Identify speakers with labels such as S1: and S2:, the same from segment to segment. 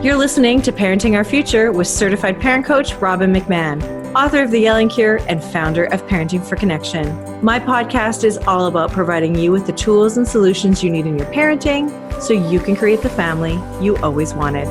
S1: You're listening to Parenting Our Future with certified parent coach Robbin McManne, author of The Yelling Cure and founder of Parenting for Connection. My podcast is all about providing you with the tools and solutions you need in your parenting so you can create the family you always wanted.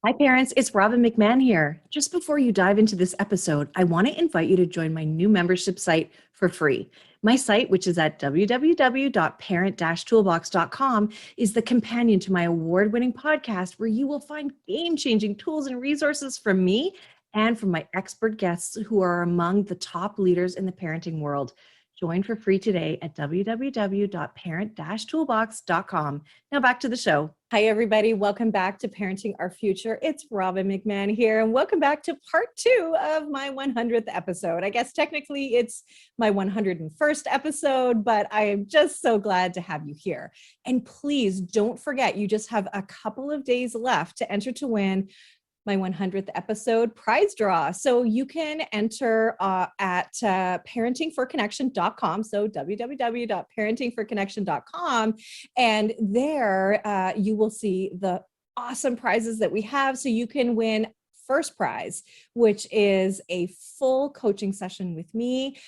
S1: Hi parents, it's Robbin McManne here. Just before you dive into this episode, I want to invite you to join my new membership site for free. My site, which is at www.parent-toolbox.com, is the companion to my award-winning podcast where you will find game-changing tools and resources from me and from my expert guests who are among the top leaders in the parenting world. Join for free today at www.parent-toolbox.com. Now back to the show. Hi, everybody. Welcome back to Parenting Our Future. It's Robbin McManne here, and welcome back to part 2 of my 100th episode. I guess technically it's my 101st episode, but I am just so glad to have you here. And please don't forget, you just have a couple of days left to enter to win my 100th episode prize draw. So you can enter at parentingforconnection.com. So www.parentingforconnection.com. And there you will see the awesome prizes that we have. So you can win first prize, which is a full coaching session with me.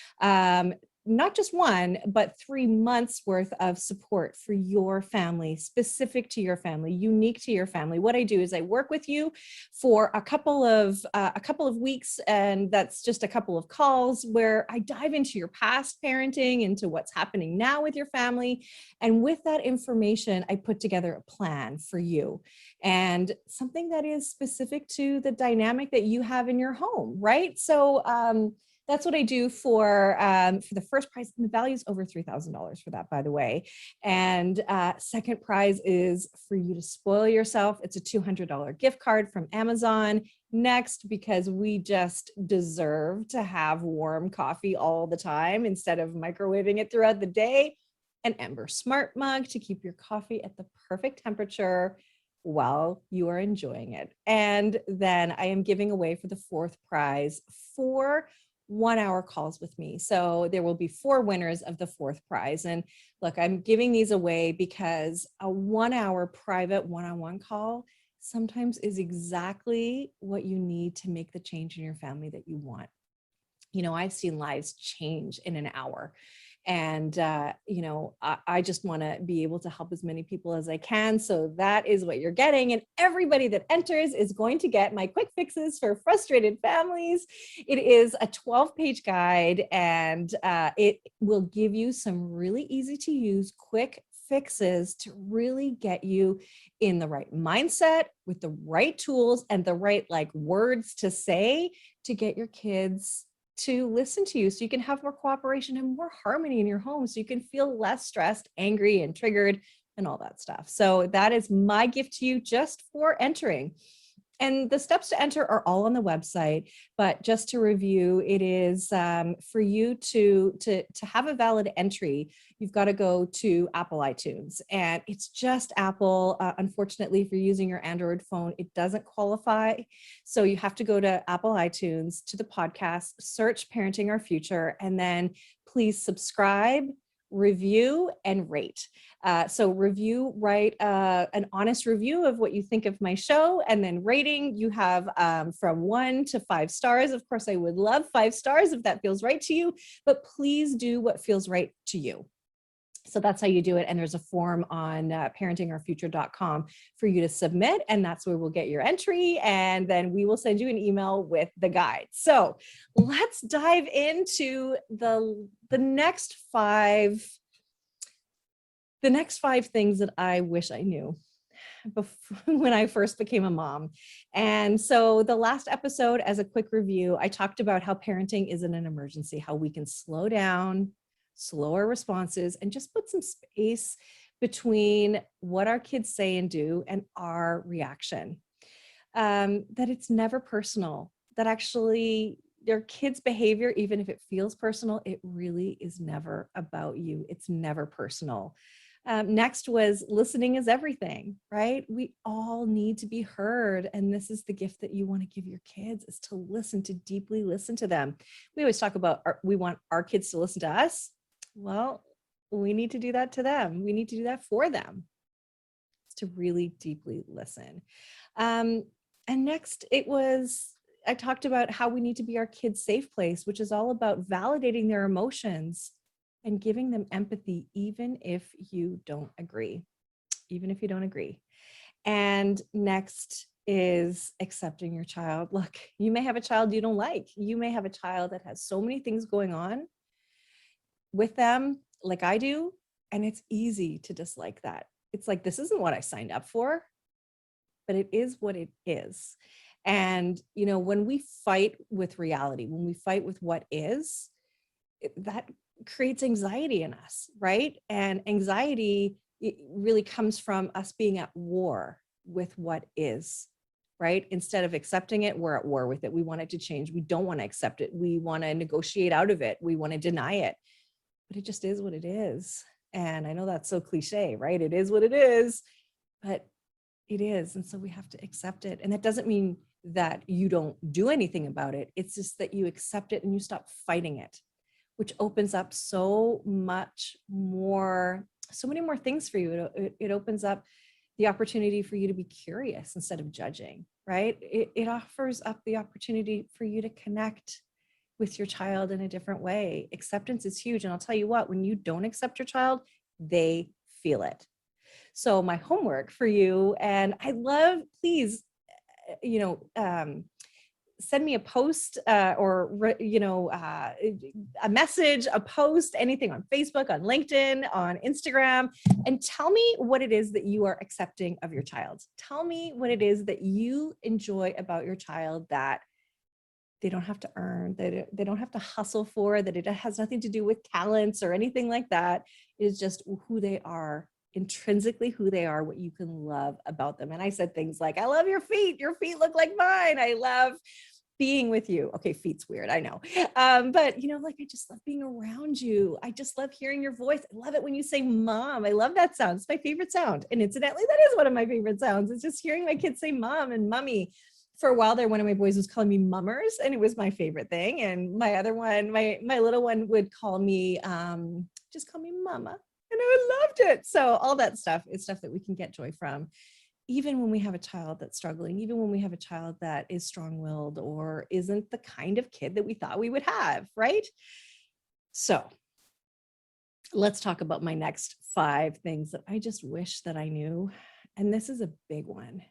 S1: Not just 1, but 3 months worth of support for your family, specific to your family, unique to your family. What I do is I work with you for a couple of weeks, and that's just a couple of calls where I dive into your past parenting, into what's happening now with your family. And with that information, I put together a plan for you and something that is specific to the dynamic that you have in your home, right? So, that's what I do for the first prize. And the value is over $3,000 for that, by the way. And second prize is for you to spoil yourself. It's a $200 gift card from Amazon. Next, because we just deserve to have warm coffee all the time instead of microwaving it throughout the day, an Ember Smart Mug to keep your coffee at the perfect temperature while you are enjoying it. And then I am giving away for the fourth prize 4 1-hour calls with me. So there will be 4 winners of the fourth prize. And look, I'm giving these away because a 1-hour private one-on-one call sometimes is exactly what you need to make the change in your family that you want. You know, I've seen lives change in an hour. And, I just want to be able to help as many people as I can. So that is what you're getting. And everybody that enters is going to get my quick fixes for frustrated families. It is a 12-page guide, and it will give you some really easy to use quick fixes to really get you in the right mindset with the right tools and the right words to say to get your kids to listen to you so you can have more cooperation and more harmony in your home so you can feel less stressed, angry, and triggered and all that stuff. So that is my gift to you just for entering. And the steps to enter are all on the website, but just to review, it is for you to have a valid entry, you've got to go to Apple iTunes, and it's just Apple. Unfortunately, if you're using your Android phone, it doesn't qualify. So you have to go to Apple iTunes, to the podcast, search Parenting Our Future, and then please subscribe, review, and rate. So review, write an honest review of what you think of my show, and then rating, you have from 1 to 5 stars. Of course, I would love 5 stars if that feels right to you, but please do what feels right to you. So that's how you do it. And there's a form on parentingourfuture.com for you to submit. And that's where we'll get your entry. And then we will send you an email with the guide. So let's dive into the next 5 things that I wish I knew before, when I first became a mom. And so the last episode, as a quick review, I talked about how parenting isn't an emergency, how we can slow down, slower responses, and just put some space between what our kids say and do and our reaction. That it's never personal, that actually their kids' behavior, even if it feels personal, it really is never about you. It's never personal. Next was listening is everything, right? We all need to be heard. And this is the gift that you want to give your kids, is to listen, to deeply listen to them. We always talk about we want our kids to listen to us. Well, we need to do that to them. We need to do that for them. It's to really deeply listen. And next I talked about how we need to be our kids' safe place, which is all about validating their emotions and giving them empathy, even if you don't agree, And next is accepting your child. Look, you may have a child you don't like. You may have a child that has so many things going on with them, like I do, and it's easy to dislike that. It's like, this isn't what I signed up for, but it is what it is. And, when we fight with reality, when we fight with what is, that creates anxiety in us, right? And anxiety, it really comes from us being at war with what is, right? Instead of accepting it, we're at war with it. We want it to change. We don't want to accept it. We want to negotiate out of it. We want to deny it, but it just is what it is. And I know that's so cliche, right? It is what it is, but it is. And so we have to accept it. And that doesn't mean that you don't do anything about it. It's just that you accept it and you stop fighting it, which opens up so many more things for you. It opens up the opportunity for you to be curious instead of judging, right? It offers up the opportunity for you to connect with your child in a different way. Acceptance is huge. And I'll tell you what, when you don't accept your child, they feel it. So my homework for you, and I love, please, send me a post or a message, a post, anything on Facebook, on LinkedIn, on Instagram, and tell me what it is that you are accepting of your child. Tell me what it is that you enjoy about your child that they don't have to earn, that they don't have to hustle for, that it has nothing to do with talents or anything like that. It is just who they are, intrinsically who they are, what you can love about them. And I said things like, I love your feet look like mine. I love being with you. Okay, feet's weird, I know. But I just love being around you. I just love hearing your voice. I love it when you say mom. I love that sound. It's my favorite sound. And incidentally, that is one of my favorite sounds. It's just hearing my kids say mom and mummy. For a while there, one of my boys was calling me mummers, and it was my favorite thing. And my other one, my little one would call me, just call me mama. And I loved it. So all that stuff is stuff that we can get joy from, even when we have a child that's struggling, even when we have a child that is strong-willed or isn't the kind of kid that we thought we would have, right? So let's talk about my next 5 things that I just wish that I knew. And this is a big one.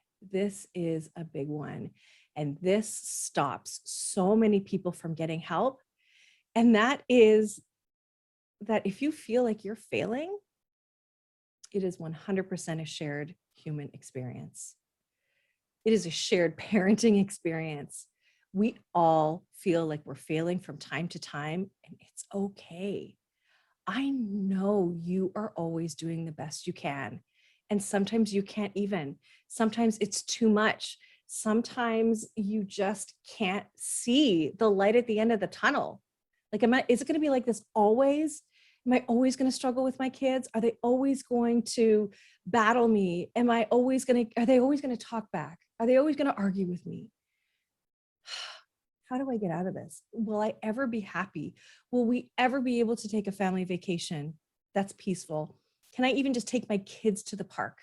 S1: And this stops so many people from getting help. And that is that if you feel like you're failing, it is 100% a shared human experience. It is a shared parenting experience. We all feel like we're failing from time to time, and it's okay. I know you are always doing the best you can. And sometimes you can't even. Sometimes it's too much. Sometimes you just can't see the light at the end of the tunnel. Like, is it going to be like this always? Am I always going to struggle with my kids? Are they always going to battle me? Are they always going to talk back? Are they always going to argue with me? How do I get out of this? Will I ever be happy? Will we ever be able to take a family vacation that's peaceful? Can I even just take my kids to the park?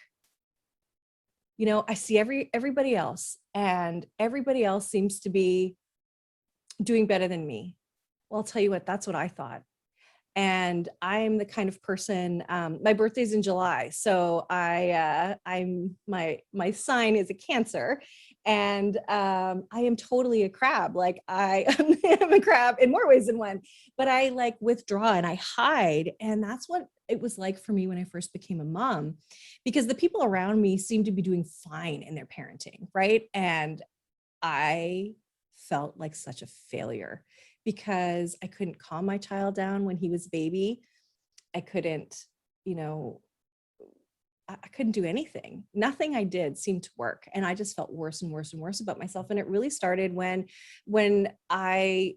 S1: I see everybody else, and everybody else seems to be doing better than me. Well, I'll tell you what, that's what I thought. And I'm the kind of person, my birthday's in July. So I'm my sign is a Cancer, and I am totally a crab. Like I am a crab in more ways than one, but I like withdraw and I hide. And that's what it was like for me when I first became a mom, because the people around me seemed to be doing fine in their parenting, right? And I felt like such a failure because I couldn't calm my child down when he was a baby. I couldn't, I couldn't do anything. Nothing I did seemed to work. And I just felt worse and worse and worse about myself. And it really started when I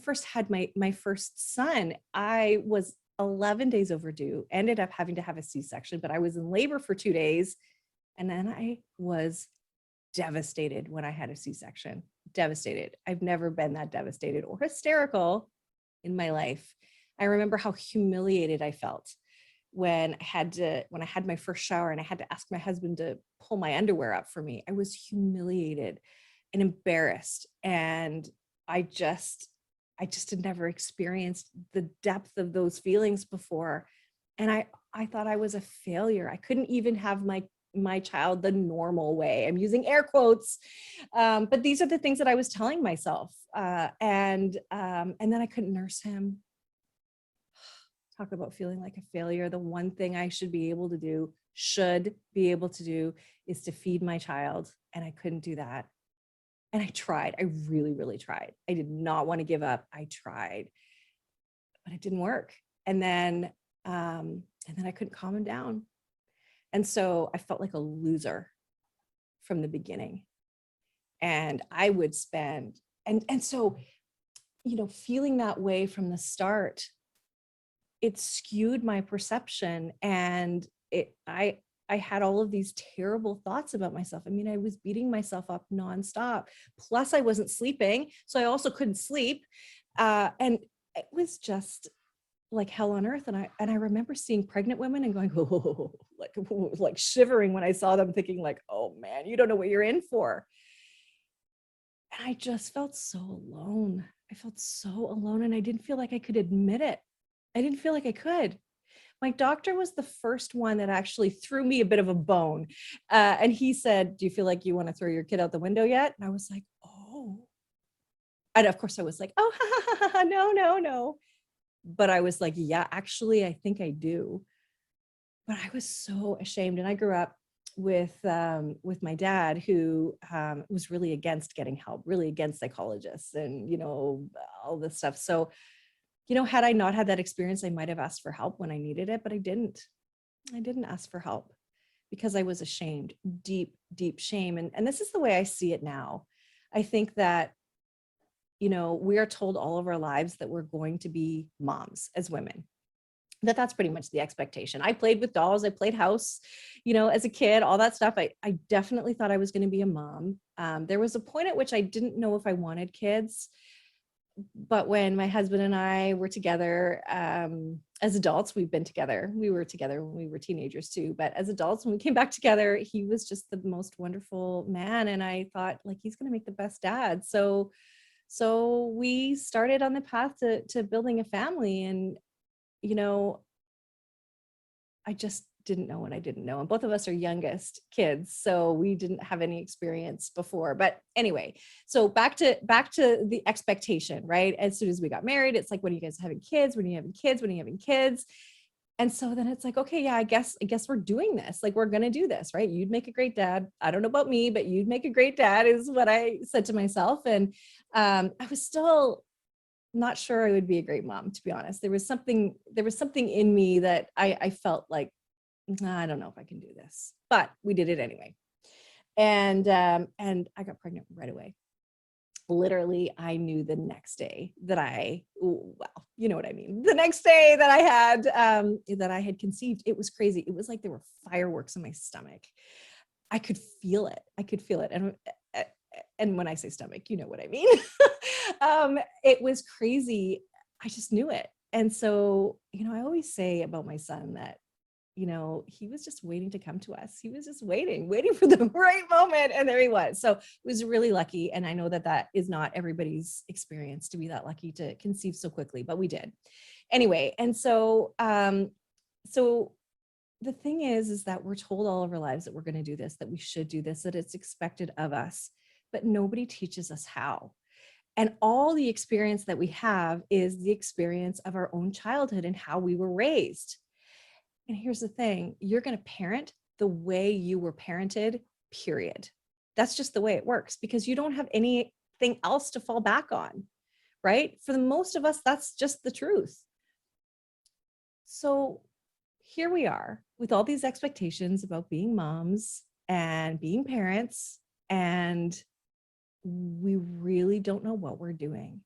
S1: first had my first son. I was 11 days overdue, ended up having to have a C-section, but I was in labor for 2 days. And then I was devastated when I had a C-section. Devastated. I've never been that devastated or hysterical in my life. I remember how humiliated I felt. when I had my first shower and I had to ask my husband to pull my underwear up for me. I was humiliated and embarrassed. And I just had never experienced the depth of those feelings before. And I thought I was a failure. I couldn't even have my child the normal way. I'm using air quotes, but these are the things that I was telling myself. And then I couldn't nurse him. Talk about feeling like a failure. The one thing I should be able to do is to feed my child. And I couldn't do that. And I tried. I really, really tried. I did not want to give up. I tried, but it didn't work. And then I couldn't calm him down. And so I felt like a loser from the beginning. And I would spend, and so, feeling that way from the start, it skewed my perception. And I had all of these terrible thoughts about myself. I mean, I was beating myself up nonstop. Plus I wasn't sleeping. So I also couldn't sleep. And it was just like hell on earth. And I remember seeing pregnant women and going, oh, like shivering when I saw them, thinking like, oh man, you don't know what you're in for. And I just felt so alone. I felt so alone, and I didn't feel like I could admit it. I didn't feel like I could. My doctor was the first one that actually threw me a bit of a bone. And he said, do you feel like you want to throw your kid out the window yet? And I was like, oh. And of course I was like, oh, no. But I was like, yeah, actually, I think I do. But I was so ashamed. And I grew up with my dad, who was really against getting help, really against psychologists and, all this stuff. So, had I not had that experience, I might have asked for help when I needed it, but I didn't. I didn't ask for help because I was ashamed, deep, deep shame. And this is the way I see it now. I think that, we are told all of our lives that we're going to be moms as women. That's pretty much the expectation. I played with dolls. I played house, as a kid, all that stuff. I definitely thought I was going to be a mom. There was a point at which I didn't know if I wanted kids. But when my husband and I were together, as adults, we've been together. We were together when we were teenagers too. But as adults, when we came back together, he was just the most wonderful man. And I thought, like, he's going to make the best dad. So we started on the path to building a family. And, I just didn't know what I didn't know. And both of us are youngest kids, so we didn't have any experience before. But anyway, so back to the expectation, right? As soon as we got married, it's like, when are you guys having kids? When are you having kids? When are you having kids? And so then it's like, okay, yeah, I guess we're doing this. Like, we're going to do this, right? You'd make a great dad. I don't know about me, but you'd make a great dad is what I said to myself. And I was still not sure I would be a great mom, to be honest. There was something in me that I felt like, I don't know if I can do this, but we did it anyway. And I got pregnant right away. Literally, I knew the next day that you know what I mean. The next day that I had conceived, it was crazy. It was like there were fireworks in my stomach. I could feel it. And when I say stomach, you know what I mean. It was crazy. I just knew it. And so, I always say about my son that, he was just waiting to come to us. He was just waiting for the right moment. And there he was. So it was really lucky. And I know that is not everybody's experience to be that lucky to conceive so quickly, but we did anyway. And so, so the thing is that we're told all of our lives that we're going to do this, that we should do this, that it's expected of us, but nobody teaches us how. And all the experience that we have is the experience of our own childhood and how we were raised. And here's the thing, you're going to parent the way you were parented, period. That's just the way it works, because you don't have anything else to fall back on, right? For the most of us, that's just the truth. So here we are with all these expectations about being moms and being parents, and we really don't know what we're doing.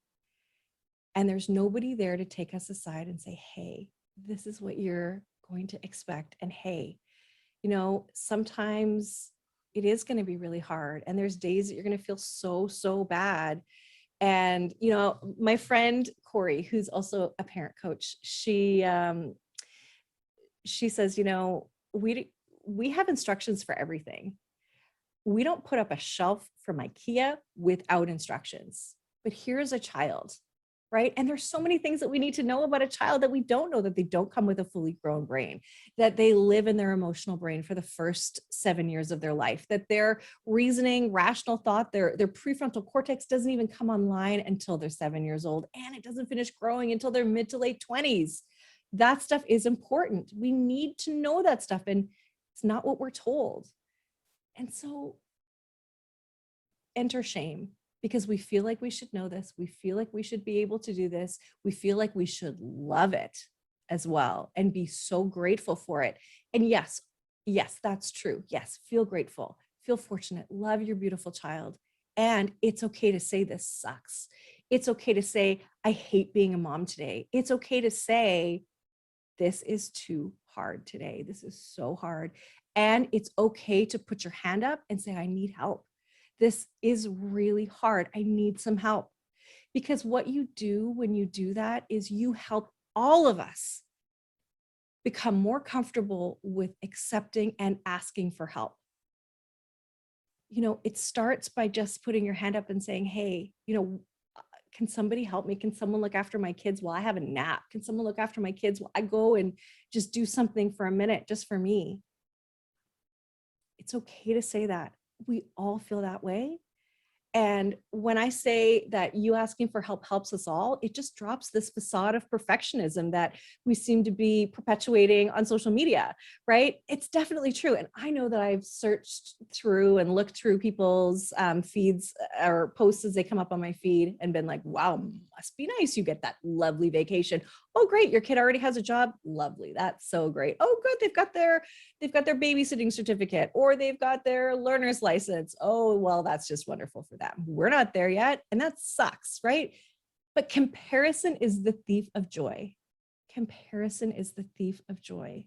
S1: And there's nobody there to take us aside and say, hey, this is what you're going to expect. And hey, sometimes it is going to be really hard. And there's days that you're going to feel so bad. And, my friend Corey, who's also a parent coach, she she says, you know, we have instructions for everything. We don't put up a shelf from IKEA without instructions, but here's a child, right? And there's so many things that we need to know about a child that we don't know, that they don't come with a fully grown brain, that they live in their emotional brain for the first 7 years of their life, that their reasoning, rational thought, their prefrontal cortex doesn't even come online until they're 7 years old, and it doesn't finish growing until they're mid to late 20s. That stuff is important. We need to know that stuff, and it's not what we're told. And so enter shame, because we feel like we should know this. We feel like we should be able to do this. We feel like we should love it as well and be so grateful for it. And yes, that's true. Yes, feel grateful, feel fortunate, love your beautiful child. And it's okay to say this sucks. It's okay to say, I hate being a mom today. It's okay to say, this is too hard today. This is so hard. And it's okay to put your hand up and say, I need help. This is really hard. I need some help. Because what you do when you do that is you help all of us become more comfortable with accepting and asking for help. You know, it starts by just putting your hand up and saying, hey, you know, can somebody help me? Can someone look after my kids while I have a nap? Can someone look after my kids while I go and just do something for a minute, just for me? It's okay to say that. We all feel that way. And when I say that you asking for help helps us all, it just drops this facade of perfectionism that we seem to be perpetuating on social media, right? It's definitely true. And I know that I've searched through and looked through people's feeds or posts as they come up on my feed and been like, wow, must be nice. You get that lovely vacation. Oh, great. Your kid already has a job. Lovely. That's so great. Oh, good. They've got their babysitting certificate, or they've got their learner's license. Oh, well, that's just wonderful for them. We're not there yet. And that sucks, right? But comparison is the thief of joy. Comparison is the thief of joy.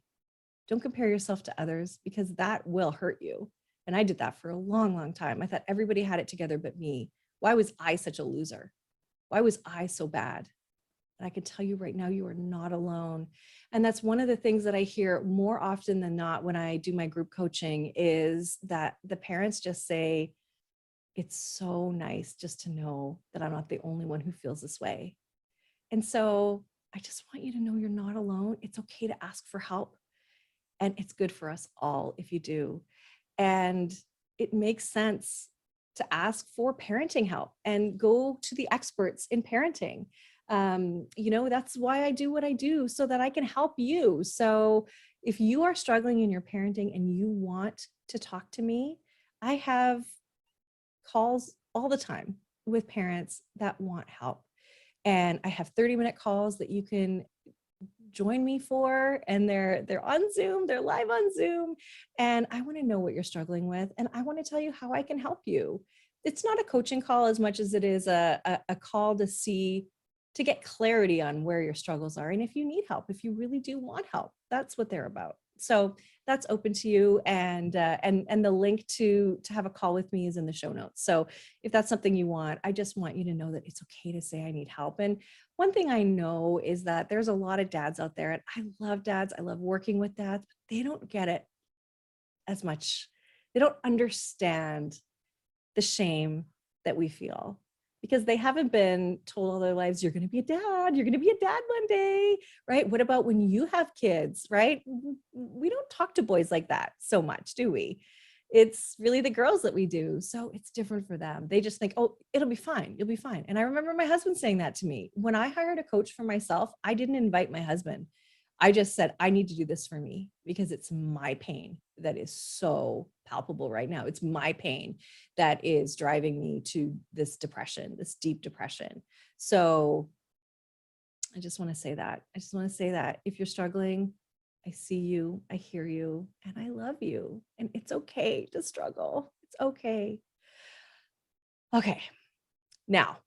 S1: Don't compare yourself to others, because that will hurt you. And I did that for a long, long time. I thought everybody had it together but me. Why was I such a loser? Why was I so bad? And I can tell you right now, you are not alone. And that's one of the things that I hear more often than not when I do my group coaching, is that the parents just say, it's so nice just to know that I'm not the only one who feels this way. And so I just want you to know you're not alone. It's okay to ask for help. And it's good for us all if you do. And it makes sense to ask for parenting help and go to the experts in parenting. You know, that's why I do what I do, so that I can help you. So if you are struggling in your parenting and you want to talk to me, I have calls all the time with parents that want help. And I have 30-minute calls that you can join me for, and they're on Zoom, they're live on Zoom. And I want to know what you're struggling with, and I want to tell you how I can help you. It's not a coaching call as much as it is a call to get clarity on where your struggles are. And if you need help, if you really do want help, that's what they're about. So that's open to you. And the link to have a call with me is in the show notes. So if that's something you want, I just want you to know that it's okay to say I need help. And one thing I know is that there's a lot of dads out there, and I love dads. I love working with dads, but they don't get it as much. They don't understand the shame that we feel, because they haven't been told all their lives, you're going to be a dad, you're going to be a dad one day, right? What about when you have kids, right? We don't talk to boys like that so much, do we? It's really the girls that we do. So it's different for them. They just think, oh, it'll be fine. You'll be fine. And I remember my husband saying that to me. When I hired a coach for myself, I didn't invite my husband. I just said, I need to do this for me, because it's my pain that is so palpable right now. It's my pain that is driving me to this depression, this deep depression. So I just want to say that. I just want to say that if you're struggling, I see you, I hear you, and I love you. And it's okay to struggle. It's okay. Okay. Now,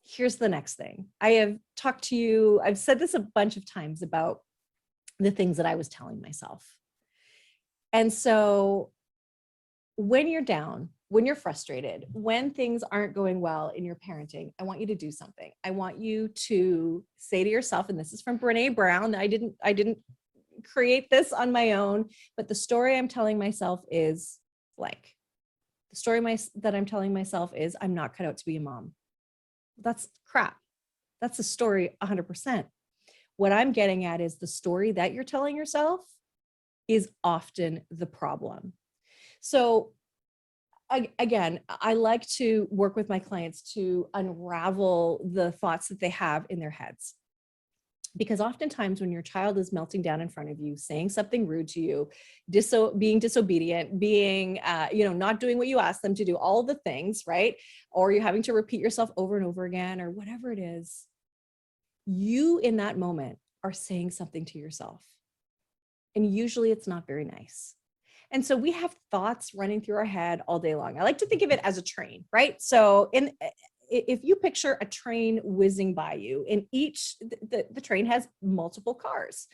S1: here's the next thing. I have talked to you, I've said this a bunch of times about the things that I was telling myself. And so when you're down, when you're frustrated, when things aren't going well in your parenting, I want you to do something. I want you to say to yourself, and this is from Brene Brown, I didn't create this on my own, but the story I'm telling myself is blank. The story that I'm telling myself is I'm not cut out to be a mom. That's crap. That's a story 100%. What I'm getting at is the story that you're telling yourself is often the problem. So again, I like to work with my clients to unravel the thoughts that they have in their heads. Because oftentimes when your child is melting down in front of you, saying something rude to you, being disobedient, being, not doing what you ask them to do, all the things, right? Or you're having to repeat yourself over and over again, or whatever it is, you in that moment are saying something to yourself. And usually it's not very nice. And so we have thoughts running through our head all day long. I like to think of it as a train, right? So if you picture a train whizzing by you, in each, the train has multiple cars.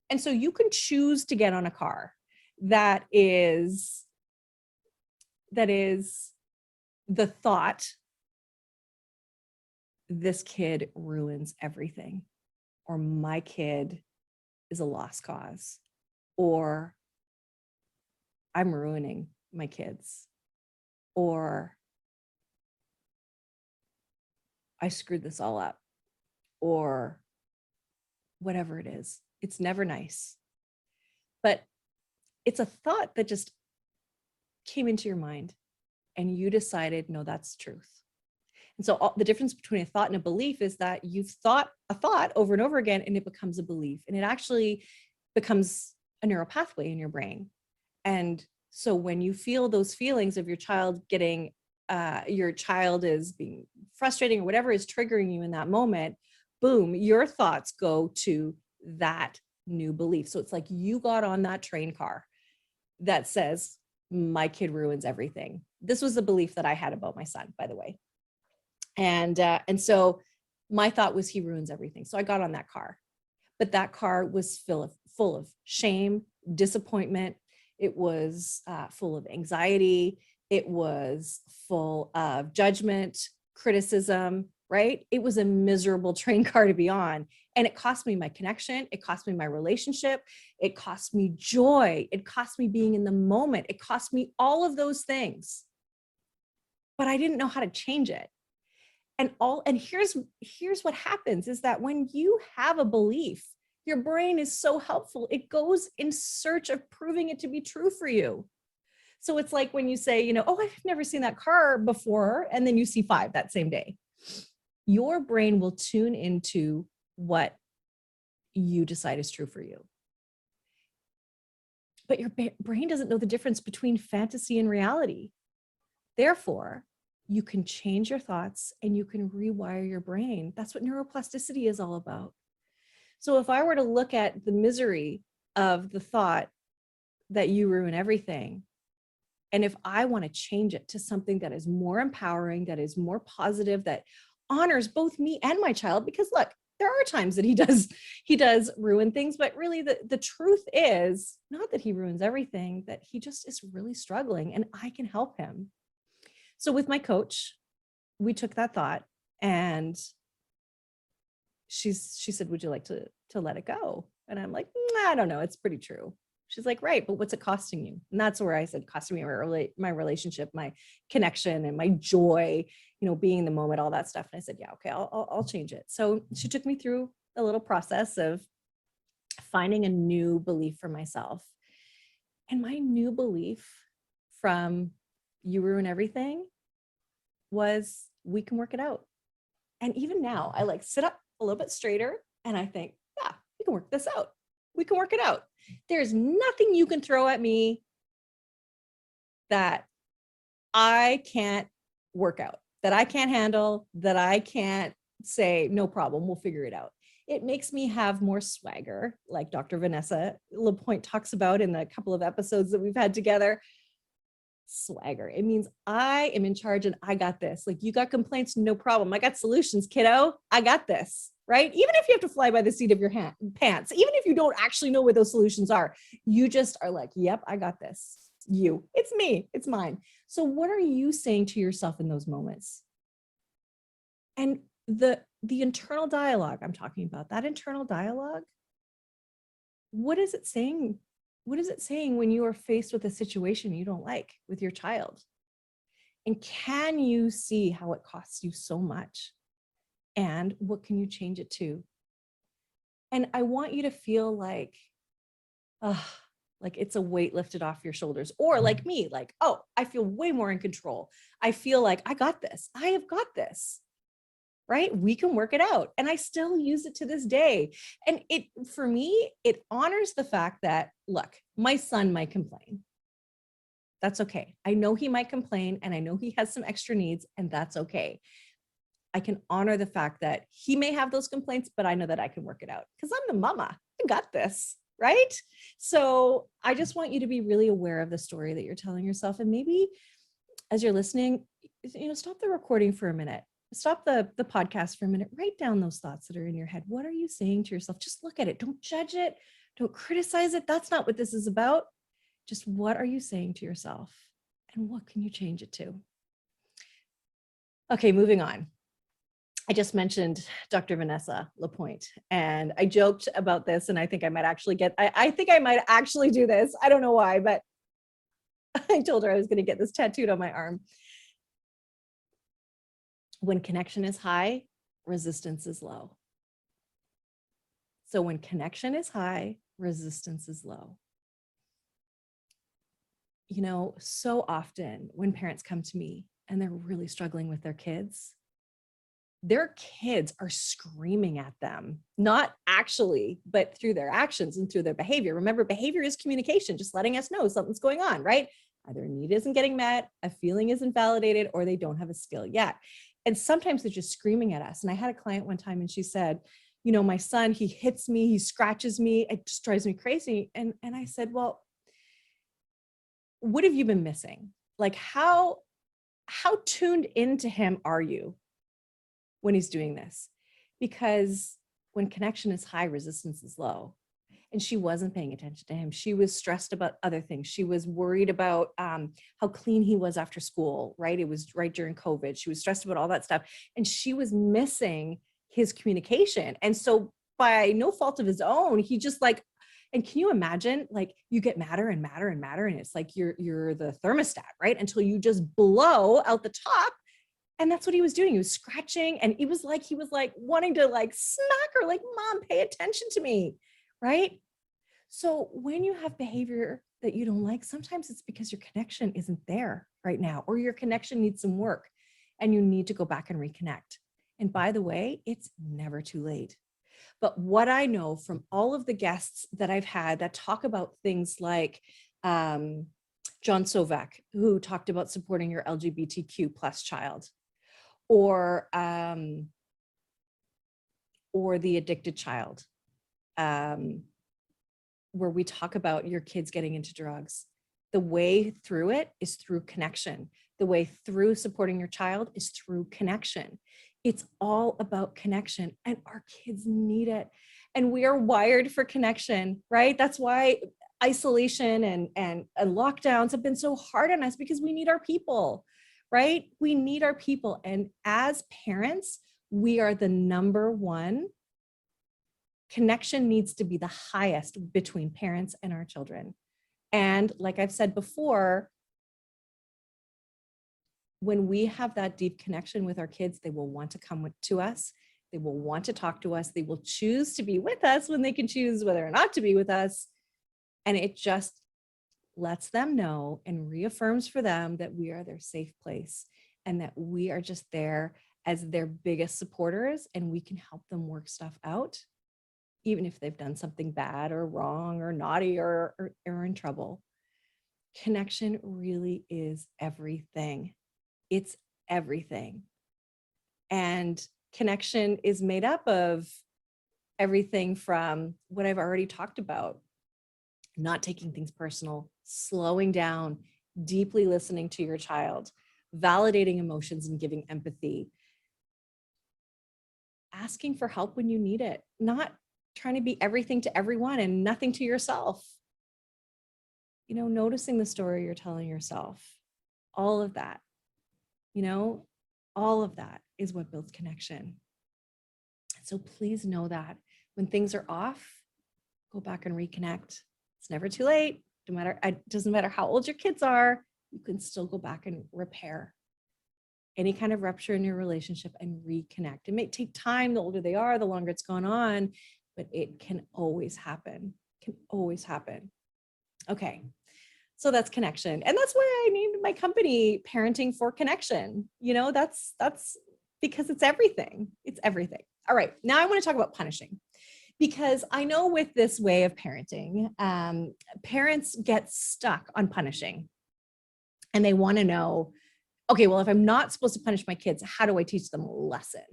S1: And so you can choose to get on a car that is the thought, this kid ruins everything, or my kid is a lost cause, or I'm ruining my kids, or I screwed this all up, or whatever it is. It's never nice. But it's a thought that just came into your mind and you decided, no, that's truth. And so the difference between a thought and a belief is that you've thought a thought over and over again, and it becomes a belief, and it actually becomes a neural pathway in your brain. And so when you feel those feelings of your child your child is being frustrating or whatever is triggering you in that moment, boom, your thoughts go to that new belief. So it's like you got on that train car that says, my kid ruins everything. This was the belief that I had about my son, by the way. And so my thought was he ruins everything. So I got on that car, but that car was full of shame, disappointment. It was full of anxiety. It was full of judgment, criticism, right? It was a miserable train car to be on. And it cost me my connection. It cost me my relationship. It cost me joy. It cost me being in the moment. It cost me all of those things. But I didn't know how to change it. And here's what happens is that when you have a belief, your brain is so helpful. It goes in search of proving it to be true for you. So it's like when you say, oh, I've never seen that car before, and then you see 5 that same day. Your brain will tune into what you decide is true for you. But your brain doesn't know the difference between fantasy and reality. Therefore, you can change your thoughts and you can rewire your brain. That's what neuroplasticity is all about. So if I were to look at the misery of the thought that you ruin everything, and if I want to change it to something that is more empowering, that is more positive, that honors both me and my child, because look, there are times that he does ruin things, but really the truth is not that he ruins everything, that he just is really struggling and I can help him. So with my coach, we took that thought and she said, would you like to let it go? And I'm like, I don't know. It's pretty true. She's like, right, but what's it costing you? And that's where I said, costing me my relationship, my connection, and my joy, being in the moment, all that stuff. And I said, yeah, okay, I'll change it. So she took me through a little process of finding a new belief for myself. And my new belief from you ruin everything was we can work it out. And even now I like sit up a little bit straighter and I think, yeah, we can work this out. We can work it out. There's nothing you can throw at me that I can't work out, that I can't handle, that I can't say, no problem, we'll figure it out. It makes me have more swagger, like Dr. Vanessa LaPointe talks about in the couple of episodes that we've had together. Swagger. It means I am in charge and I got this. Like, you got complaints, no problem. I got solutions, kiddo. I got this, right? Even if you have to fly by the seat of your pants, even if you don't actually know what those solutions are, you just are like, yep, I got this. It's me, it's mine. So what are you saying to yourself in those moments? And the internal dialogue I'm talking about, that internal dialogue, what is it saying? What is it saying when you are faced with a situation you don't like with your child? And can you see how it costs you so much? And what can you change it to? And I want you to feel like it's a weight lifted off your shoulders, or like me, like, oh, I feel way more in control. I feel like I got this. I have got this, right? We can work it out. And I still use it to this day. And for me, it honors the fact that, look, my son might complain. That's okay. I know he might complain and I know he has some extra needs, and that's okay. I can honor the fact that he may have those complaints, but I know that I can work it out because I'm the mama. I got this, right? So I just want you to be really aware of the story that you're telling yourself. And maybe as you're listening, stop the recording for a minute. Stop the podcast for a minute. Write down those thoughts that are in your head. What are you saying to yourself? Just look at it. Don't judge it. Don't criticize it. That's not what this is about. Just what are you saying to yourself? And what can you change it to? Okay, moving on. I just mentioned Dr. Vanessa Lapointe, and I joked about this, and I think I might actually I think I might actually do this. I don't know why, but I told her I was going to get this tattooed on my arm. When connection is high, resistance is low. So when connection is high, resistance is low. So often when parents come to me and they're really struggling with their kids are screaming at them, not actually, but through their actions and through their behavior. Remember, behavior is communication, just letting us know something's going on, right? Either a need isn't getting met, a feeling isn't validated, or they don't have a skill yet. And sometimes they're just screaming at us. And I had a client one time and she said, my son, he hits me, he scratches me, it just drives me crazy. And I said, well, what have you been missing? Like how tuned into him are you when he's doing this? Because when connection is high, resistance is low. And she wasn't paying attention to him. She was stressed about other things. She was worried about how clean he was after school, right? It was right during COVID. She was stressed about all that stuff. And she was missing his communication. And so by no fault of his own, he just and can you imagine, you get madder and madder and madder, and it's like you're the thermostat, right? Until you just blow out the top. And that's what he was doing. He was scratching, and he was wanting to smack her, like, Mom, pay attention to me, right? So when you have behavior that you don't like, sometimes it's because your connection isn't there right now, or your connection needs some work and you need to go back and reconnect. And by the way, it's never too late. But what I know from all of the guests that I've had that talk about things like John Sovak, who talked about supporting your LGBTQ plus child, or the addicted child, where we talk about your kids getting into drugs. The way through it is through connection. The way through supporting your child is through connection. It's all about connection, and our kids need it. And we are wired for connection, right? That's why isolation and lockdowns have been so hard on us, because we need our people, right? We need our people. And as parents, we are the number one. Connection needs to be the highest between parents and our children. And like I've said before, when we have that deep connection with our kids, they will want to come to us. They will want to talk to us. They will choose to be with us when they can choose whether or not to be with us. And it just lets them know and reaffirms for them that we are their safe place, and that we are just there as their biggest supporters, and we can help them work stuff out, even if they've done something bad or wrong or naughty or in trouble. Connection really is everything. It's everything. And connection is made up of everything from what I've already talked about: not taking things personal, slowing down, deeply listening to your child, validating emotions and giving empathy, asking for help when you need it, not trying to be everything to everyone and nothing to yourself. Noticing the story you're telling yourself, all of that, all of that is what builds connection. So please know that when things are off, go back and reconnect. It's never too late. It doesn't matter how old your kids are, you can still go back and repair any kind of rupture in your relationship and reconnect. It may take time. The older they are, the longer it's gone on, but it can always happen. It can always happen. Okay. So that's connection. And that's why I named my company Parenting for Connection. That's because it's everything. It's everything. All right. Now I want to talk about punishing, because I know with this way of parenting, parents get stuck on punishing and they want to know, okay, well, if I'm not supposed to punish my kids, how do I teach them a lesson?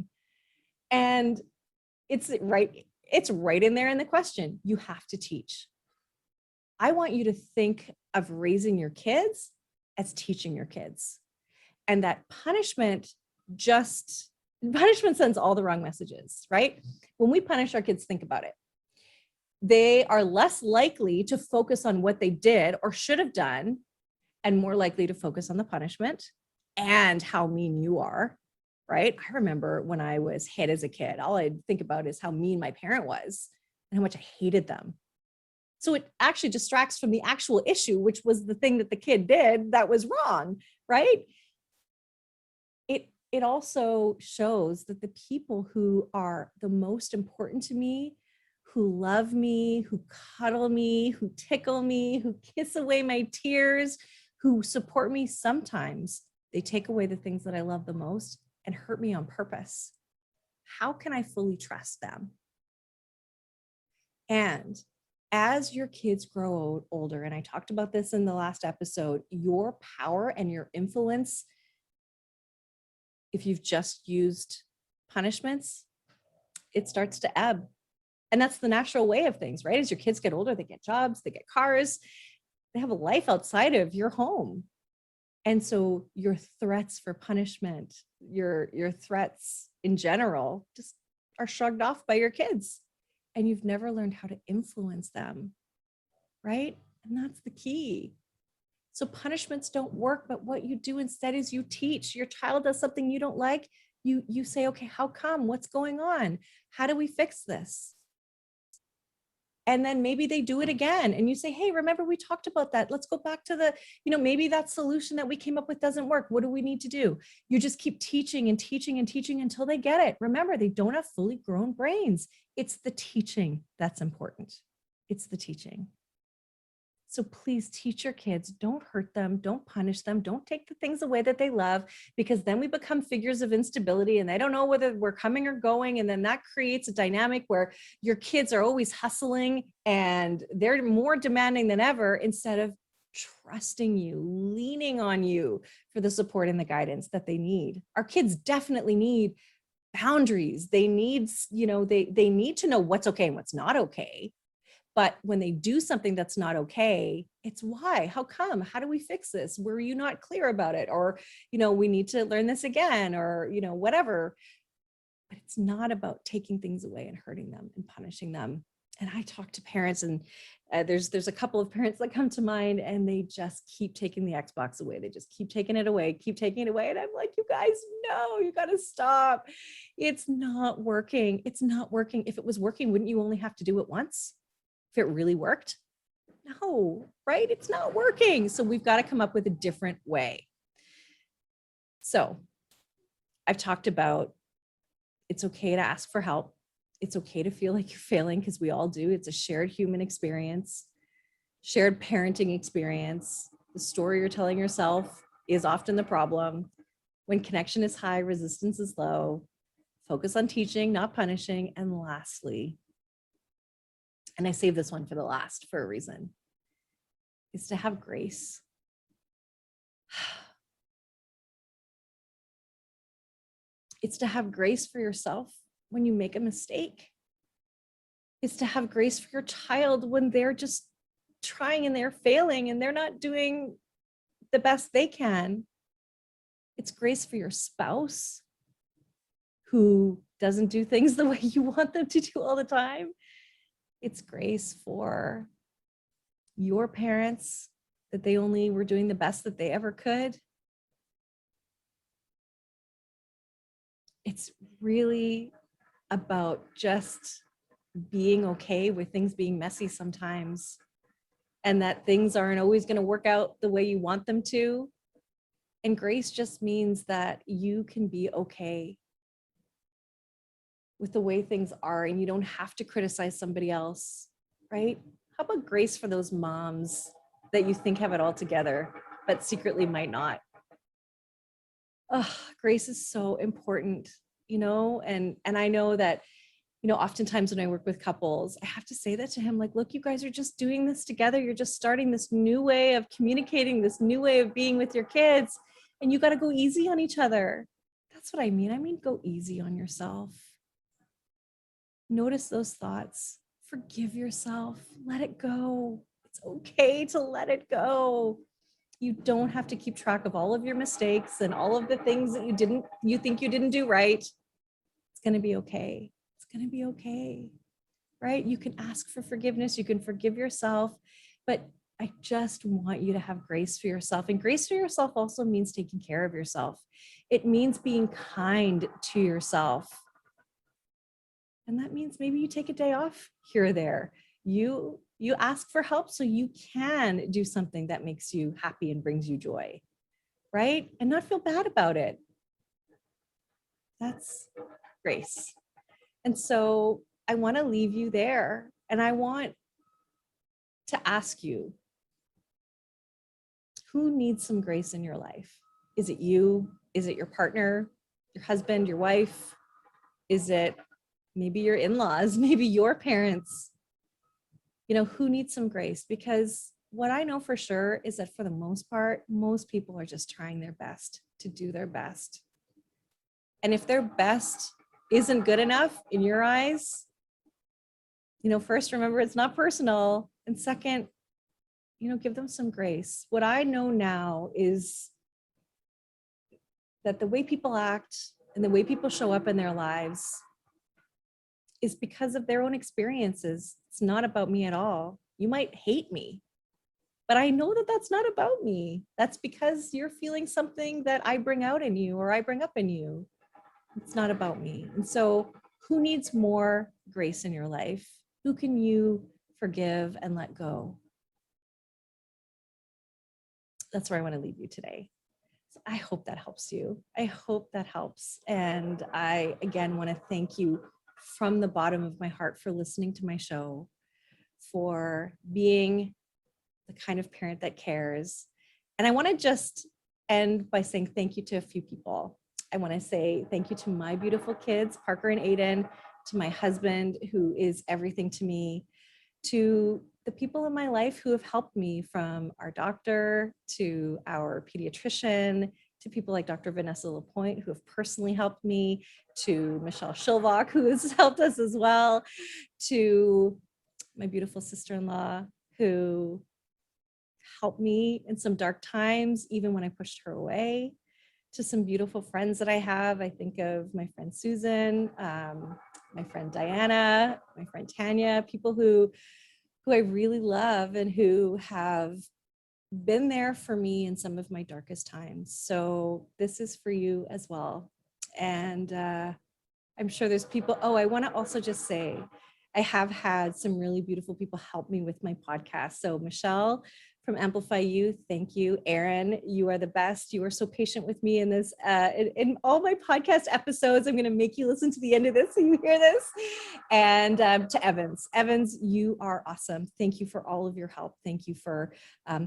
S1: And it's right in there in the question. You have to teach. I want you to think of raising your kids as teaching your kids. And that punishment sends all the wrong messages, right? When we punish our kids, think about it. They are less likely to focus on what they did or should have done, and more likely to focus on the punishment and how mean you are, right? I remember when I was hit as a kid, all I'd think about is how mean my parent was and how much I hated them. So it actually distracts from the actual issue, which was the thing that the kid did that was wrong, right? It also shows that the people who are the most important to me, who love me, who cuddle me, who tickle me, who kiss away my tears, who support me, sometimes they take away the things that I love the most and hurt me on purpose. How can I fully trust them? And as your kids grow older, and I talked about this in the last episode, your power and your influence, if you've just used punishments, it starts to ebb. And that's the natural way of things, right? As your kids get older, they get jobs, they get cars, they have a life outside of your home. And so your threats for punishment, your threats in general, just are shrugged off by your kids. And you've never learned how to influence them, right? And that's the key. So punishments don't work, but what you do instead is you teach. Your child does something you don't like, you say, okay, how come? What's going on? How do we fix this? And then maybe they do it again. And you say, hey, remember we talked about that. Let's go back to maybe that solution that we came up with doesn't work. What do we need to do? You just keep teaching and teaching and teaching until they get it. Remember, they don't have fully grown brains. It's the teaching that's important. It's the teaching. So please teach your kids, don't hurt them, don't punish them, don't take the things away that they love, because then we become figures of instability and they don't know whether we're coming or going. And then that creates a dynamic where your kids are always hustling and they're more demanding than ever, instead of trusting you, leaning on you for the support and the guidance that they need. Our kids definitely need boundaries. They need, they need to know what's okay and what's not okay. But when they do something that's not okay, it's why, how come, how do we fix this? Were you not clear about it? Or, we need to learn this again, or, whatever. But it's not about taking things away and hurting them and punishing them. And I talk to parents, and there's a couple of parents that come to mind, and they just keep taking the Xbox away. They just keep taking it away, keep taking it away. And I'm like, you guys, no, you got to stop. It's not working. It's not working. If it was working, wouldn't you only have to do it once? If it really worked? No, right? It's not working. So we've got to come up with a different way. So I've talked about, it's okay to ask for help. It's okay to feel like you're failing, because we all do. It's a shared human experience, shared parenting experience. The story you're telling yourself is often the problem. When connection is high, resistance is low. Focus on teaching, not punishing. And lastly, and I saved this one for the last for a reason, is to have grace. It's to have grace for yourself when you make a mistake. It's to have grace for your child when they're just trying and they're failing and they're not doing the best they can. It's grace for your spouse who doesn't do things the way you want them to do all the time. It's grace for your parents that they only were doing the best that they ever could. It's really about just being okay with things being messy sometimes, and that things aren't always going to work out the way you want them to. And grace just means that you can be okay with the way things are, and you don't have to criticize somebody else, right? How about grace for those moms that you think have it all together, but secretly might not? Oh, grace is so important, and I know that, oftentimes when I work with couples, I have to say that to him, like, look, you guys are just doing this together. You're just starting this new way of communicating, this new way of being with your kids, and you got to go easy on each other. That's what I mean. I mean, go easy on yourself. Notice those thoughts. Forgive yourself. Let it go. It's okay to let it go. You don't have to keep track of all of your mistakes and all of the things that you think you didn't do right. It's going to be okay. It's going to be okay, right? You can ask for forgiveness. You can forgive yourself, but I just want you to have grace for yourself. And grace for yourself also means taking care of yourself. It means being kind to yourself. And that means maybe you take a day off here or there. You ask for help so you can do something that makes you happy and brings you joy, right? And not feel bad about it. That's grace. And so I want to leave you there. And I want to ask you, who needs some grace in your life? Is it you? Is it your partner, your husband, your wife? Is it maybe your in-laws, maybe your parents? Who needs some grace? Because what I know for sure is that for the most part, most people are just trying their best to do their best. And if their best isn't good enough in your eyes, first, remember it's not personal. And second, give them some grace. What I know now is that the way people act and the way people show up in their lives is because of their own experiences. It's not about me at all. You might hate me, but I know that that's not about me. That's because you're feeling something that I bring out in you or I bring up in you. It's not about me. And so who needs more grace in your life? Who can you forgive and let go? That's where I want to leave you today. So I hope that helps you. I hope that helps. And I, again, want to thank you from the bottom of my heart for listening to my show, for being the kind of parent that cares. And I want to just end by saying thank you to a few people. I want to say thank you to my beautiful kids, Parker and Aiden, to my husband, who is everything to me, to the people in my life who have helped me, from our doctor to our pediatrician, to people like Dr. Vanessa Lapointe, who have personally helped me, to Michelle Schilvach, who has helped us as well, to my beautiful sister-in-law, who helped me in some dark times, even when I pushed her away, to some beautiful friends that I have. I think of my friend Susan, my friend Diana, my friend Tanya, people who I really love and who have been there for me in some of my darkest times. So this is for you as well. And I'm sure there's people. Oh, I want to also just say, I have had some really beautiful people help me with my podcast. So Michelle from Amplify Youth, thank you. Erin, you are the best. You are so patient with me in this. In all my podcast episodes, I'm going to make you listen to the end of this so you hear this. And to Evans, you are awesome. Thank you for all of your help. Thank you for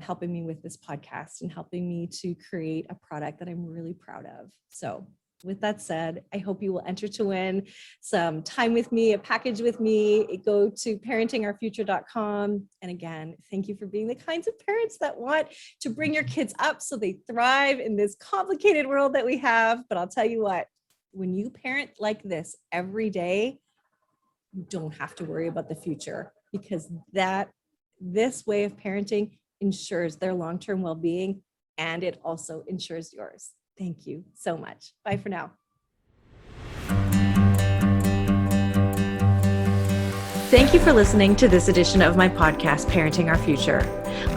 S1: helping me with this podcast and helping me to create a product that I'm really proud of. So with that said, I hope you will enter to win some time with me, a package with me. Go to parentingourfuture.com. And again, thank you for being the kinds of parents that want to bring your kids up so they thrive in this complicated world that we have. But I'll tell you what, when you parent like this every day, you don't have to worry about the future, because this way of parenting ensures their long-term well-being, and it also ensures yours. Thank you so much. Bye for now. Thank you for listening to this edition of my podcast, Parenting Our Future.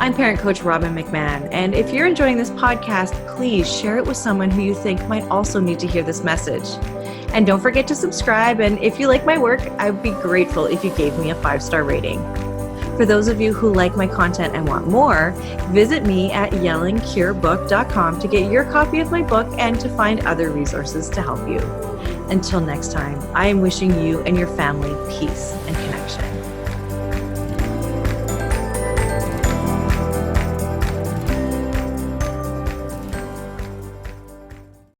S1: I'm parent coach Robbin McManne, and if you're enjoying this podcast, please share it with someone who you think might also need to hear this message. And don't forget to subscribe. And if you like my work, I would be grateful if you gave me a 5-star rating. For those of you who like my content and want more, visit me at yellingcurebook.com to get your copy of my book and to find other resources to help you. Until next time, I am wishing you and your family peace and connection.